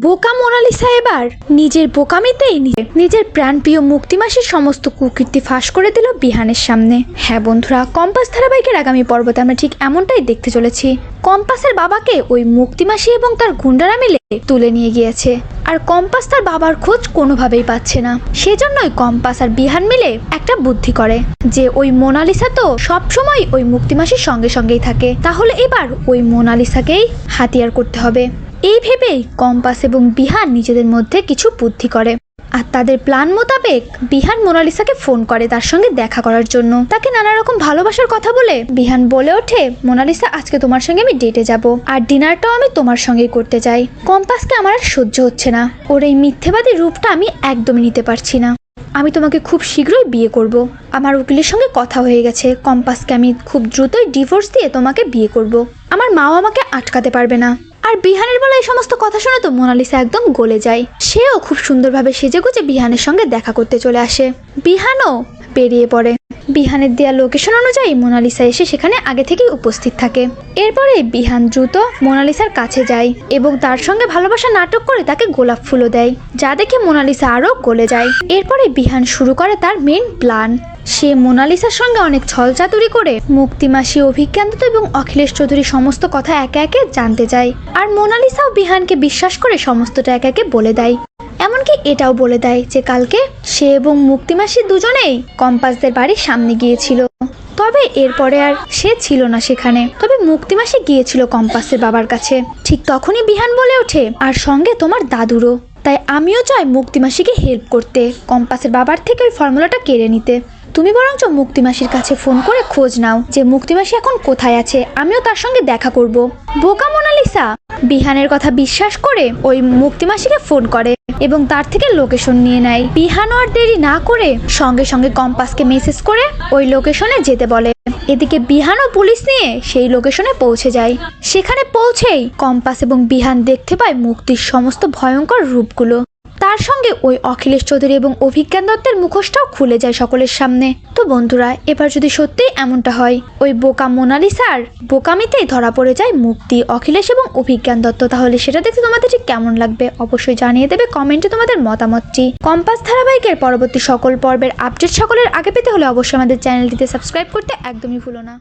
বোকা মোনালিসা এবার নিজের বোকামিতেই নিজের প্রাণপ্রিয় মুক্তিমাসির সমস্ত কুকীর্তি ফাঁস করে দিল বিহানের সামনে। হ্যাঁ বন্ধুরা, কম্পাস ধারাবাহিকের আগামী পর্বতে আমরা ঠিক এমনটাই দেখতে চলেছি। কম্পাসের বাবাকে ওই মুক্তিমাসি এবং তার গুন্ডারা মিলে তুলে নিয়ে গিয়েছে, আর কম্পাস তার বাবার খোঁজ কোনোভাবেই পাচ্ছে না। সেজন্যই কম্পাস আর বিহান মিলে একটা বুদ্ধি করে যে ওই মোনালিসা তো সবসময় ওই মুক্তিমাসির সঙ্গে সঙ্গেই থাকে, তাহলে এবার ওই মোনালিসাকেই হাতিয়ার করতে হবে। এই ভেবেই কম্পাস এবং বিহান নিজেদের মধ্যে কিছু বুদ্ধি করে, আর তাদের প্ল্যান মোতাবেক বিহান মোনালিসাকে ফোন করে তার সঙ্গে দেখা করার জন্য। তাকে নানা রকম ভালোবাসার কথা বলে বিহান বলে ওঠে, মোনালিসা আজকে তোমার সঙ্গে আমি ডেটে যাব, আর ডিনারটাও আমি তোমার সঙ্গেই করতে চাই। কম্পাসকে আমার আর সহ্য হচ্ছে না, ওর এই মিথ্যেবাদী রূপটা আমি একদমই নিতে পারছি না। আমি তোমাকে খুব শীঘ্রই বিয়ে করব। আমার উকিলের সঙ্গে কথা হয়ে গেছে, কম্পাসকে আমি খুব দ্রুতই ডিভোর্স দিয়ে তোমাকে বিয়ে করব। আমার মাও আমাকে আটকাতে পারবে না। আর বিহানের বেলা এই সমস্ত কথা শুনে তো মোনালিসা একদম গলে যায়। সেও খুব সুন্দরভাবে সেজেগুজে বিহানের সঙ্গে দেখা করতে চলে আসে। বিহানও বেরিয়ে পড়ে। বিহানের দেয়া লোকেশন অনুযায়ী মোনালিসা এসে সেখানে আগে থেকেই উপস্থিত থাকে। এরপরে বিহান দ্রুত মোনালিসার কাছে যায় এবং তার সঙ্গে ভালোবাসা নাটক করে তাকে গোলাপ ফুলও দেয়, যা দেখে মোনালিসা আরও গলে যায়। এরপরে বিহান শুরু করে তার মেন প্ল্যান। সে মোনালিসার সঙ্গে অনেক ছলচাতুরি করে মুক্তিমাসি, অভিজ্ঞান্ত এবং অখিলেশ চৌধুরী সমস্ত কথা একে একে জানতে চায়, আর মোনালিসাও বিহানকে বিশ্বাস করে সমস্তটা একে একে বলে দেয়। এমনকি এটাও বলে দেয় যে কালকে সে এবং মুক্তিমাসি দুজনেই কম্পাসদের বাড়ির সামনে গিয়েছিল, তবে এরপরে আর সে ছিল না সেখানে। তবে মুক্তিমাসি গিয়েছিল কম্পাসের বাবার কাছে। ঠিক তখনই বিহান বলে ওঠে, আর সঙ্গে তোমার দাদুরও। তাই আমিও চাই মুক্তিমাসিকে হেল্প করতে, কম্পাসের বাবার থেকে ওই ফর্মুলাটা কেড়ে নিতে। তুমি বরঞ্চ মুক্তিমাসির কাছে ফোন করে খোঁজ নাও যে মুক্তিমাসি এখন কোথায় আছে, আমিও তার সঙ্গে দেখা করব। বোকা মোনালিসা বিহানের কথা বিশ্বাস করে ওই মুক্তিমাসিকে ফোন করে এবং তার থেকে লোকেশন নিয়ে নেয়। বিহানও আর দেরি না করে সঙ্গে সঙ্গে কম্পাসকে মেসেজ করে ওই লোকেশনে যেতে বলে। এদিকে বিহানও পুলিশ নিয়ে সেই লোকেশনে পৌঁছে যায়। সেখানে পৌঁছেই কম্পাস এবং বিহান দেখতে পায় মুক্তির সমস্ত ভয়ঙ্কর রূপগুলো। তার সঙ্গে ওই অখিলেশ চৌধুরী এবং অভিজ্ঞান দত্তের মুখোশটাও খুলে যায় সকলের সামনে। তো বন্ধুরা, এবার যদি সত্যিই এমনটা হয়, ওই বোকা মোনালিসার বোকামিতেই ধরা পড়ে যায় মুক্তি, অখিলেশ এবং অভিজ্ঞান দত্ত, তাহলে সেটা দেখতে তোমাদের ঠিক কেমন লাগবে অবশ্যই জানিয়ে দেবে কমেন্টে তোমাদের মতামতটি। কম্পাস ধারাবাহিকের পরবর্তী সকল পর্বের আপডেট সকলের আগে পেতে হলে অবশ্যই আমাদের চ্যানেলটিতে সাবস্ক্রাইব করতে একদমই ভুলো না।